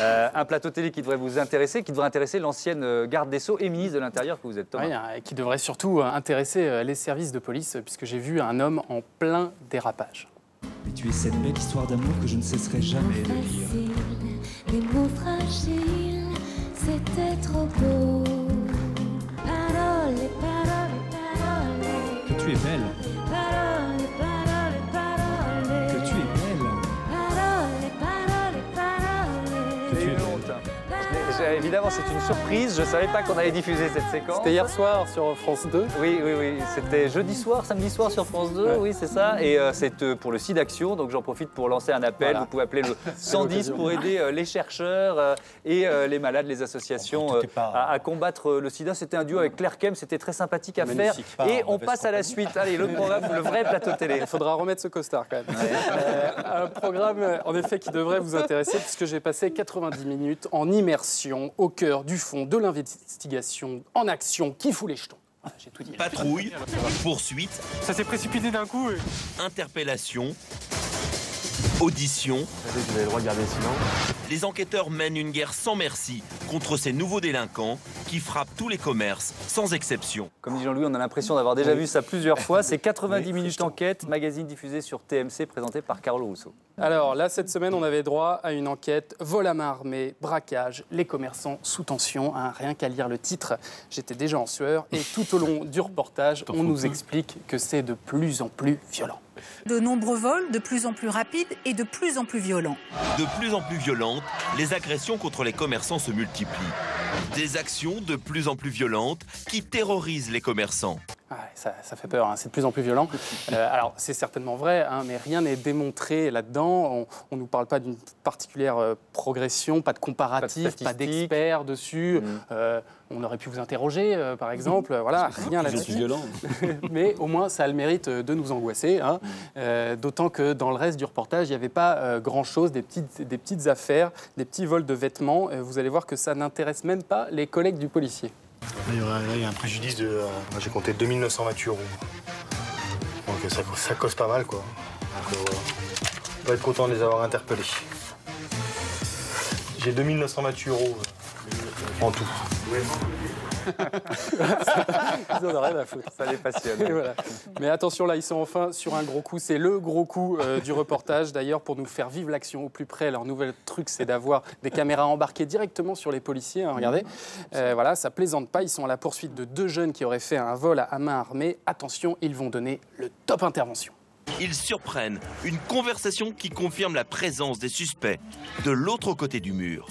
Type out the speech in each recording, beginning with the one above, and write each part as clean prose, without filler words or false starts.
Un plateau télé qui devrait vous intéresser, qui devrait intéresser l'ancienne garde des Sceaux et ministre de l'Intérieur que vous êtes, Thomas. Oui, qui devrait surtout intéresser les services de police, puisque j'ai vu un homme en plein dérapage. Mais tu es cette belle histoire d'amour que je ne cesserai jamais de lire. Les mots fragiles, c'était trop beau. Paroles, paroles, paroles. Que tu es belle. Paroles, paroles, paroles. Que tu es belle. Paroles, paroles, paroles. Que tu es belle. Évidemment, c'est une surprise. Je ne savais pas qu'on allait diffuser cette séquence. C'était hier soir sur France 2. Oui. C'était jeudi soir, samedi soir sur France 2. Ouais. Oui, c'est ça. Et c'est pour le SIDAction. Donc j'en profite pour lancer un appel. Voilà. Vous pouvez appeler le 110 pour aider les chercheurs et les malades, les associations à combattre le sida. C'était un duo avec Claire Kem. C'était très sympathique à faire. Et on passe à la suite. Allez, le programme, le vrai plateau télé. Il faudra remettre ce costard quand même. Un programme en effet qui devrait vous intéresser puisque j'ai passé 90 minutes en immersion au cœur du fond de l'investigation en action qui fout les jetons. Voilà, j'ai tout dit. Patrouille, poursuite, Ça s'est précipité d'un coup. interpellation, audition. Vous avez le droit de garder le silence. Les enquêteurs mènent une guerre sans merci contre ces nouveaux délinquants qui frappent tous les commerces sans exception. Comme dit Jean-Louis, on a l'impression d'avoir déjà vu ça plusieurs fois. C'est 90 minutes d'enquête, magazine diffusé sur TMC, présenté par Carlo Rousseau. Alors là, cette semaine, on avait droit à une enquête vol à main armée, braquage, les commerçants sous tension. Hein, rien qu'à lire le titre, j'étais déjà en sueur. Et tout au long du reportage, on nous explique que c'est de plus en plus violent. De nombreux vols, de plus en plus rapides et de plus en plus violents. De plus en plus violentes, les agressions contre les commerçants se multiplient. Des actions de plus en plus violentes qui terrorisent les commerçants. Ah, ça fait peur, hein, c'est de plus en plus violent. Alors, c'est certainement vrai, hein, mais rien n'est démontré là-dedans. On ne nous parle pas d'une particulière progression, pas de comparatif, pas d'experts dessus. On aurait pu vous interroger, par exemple. Voilà, rien là-dessus. Mais au moins, ça a le mérite de nous angoisser. Hein. D'autant que dans le reste du reportage, il n'y avait pas grand-chose, des petites affaires, des petits vols de vêtements. Vous allez voir que ça n'intéresse même pas les collègues du policier. Là, il y a un préjudice de... j'ai compté 2928 €. Donc ça cause pas mal, quoi. Donc, on va être content de les avoir interpellés. J'ai 2928 € en tout. Ils en ont rien à foutre. Ça les passionne. Et voilà. Mais attention, là, ils sont enfin sur un gros coup. C'est le gros coup du reportage, d'ailleurs, pour nous faire vivre l'action au plus près. Leur nouvel truc, c'est d'avoir des caméras embarquées directement sur les policiers. Hein, regardez. Voilà, ça plaisante pas. Ils sont à la poursuite de 2 jeunes qui auraient fait un vol à main armée. Attention, ils vont donner le top intervention. Ils surprennent une conversation qui confirme la présence des suspects de l'autre côté du mur.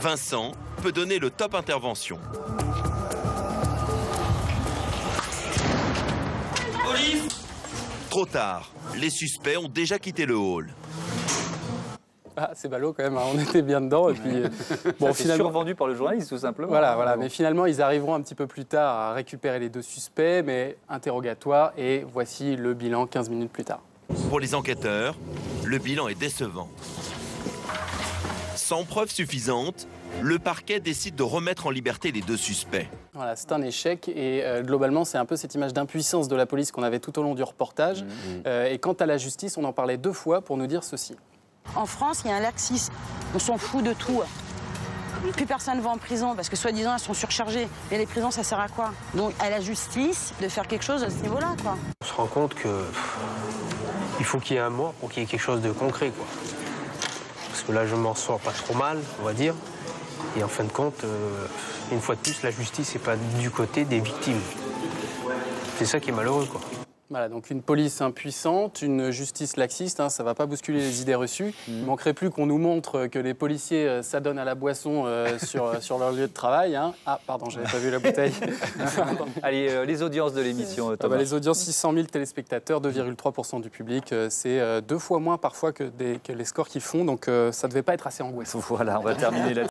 Vincent peut donner le top intervention. Police ! Trop tard, les suspects ont déjà quitté le hall. Ah, c'est ballot quand même, hein. On était bien dedans. Et puis, Bon, finalement survendu par le journaliste, tout simplement. Voilà. Mais finalement, ils arriveront un petit peu plus tard à récupérer les 2 suspects, mais interrogatoire. Et voici le bilan 15 minutes plus tard. Pour les enquêteurs, le bilan est décevant. Sans preuve suffisante, le parquet décide de remettre en liberté les 2 suspects. Voilà, c'est un échec et globalement, c'est un peu cette image d'impuissance de la police qu'on avait tout au long du reportage. Et quant à la justice, on en parlait 2 fois pour nous dire ceci. En France, il y a un laxisme. On s'en fout de tout. Plus personne ne va en prison parce que soi-disant, elles sont surchargées. Mais les prisons, ça sert à quoi? Donc à la justice de faire quelque chose à ce niveau-là, quoi. On se rend compte que il faut qu'il y ait un mort pour qu'il y ait quelque chose de concret, quoi. Parce que là, je m'en sors pas trop mal, on va dire. Et en fin de compte, une fois de plus, la justice n'est pas du côté des victimes. C'est ça qui est malheureux, quoi. Voilà, donc une police impuissante, une justice laxiste, hein, ça ne va pas bousculer les idées reçues. Il ne manquerait plus qu'on nous montre que les policiers s'adonnent à la boisson sur leur lieu de travail. Hein. Ah, pardon, je n'avais pas vu la bouteille. Allez, les audiences de l'émission, Thomas. Les audiences, 600 000 téléspectateurs, 2,3% du public. C'est 2 fois moins parfois que les scores qu'ils font, donc ça ne devait pas être assez angoissant. Voilà, on va terminer là-dessus.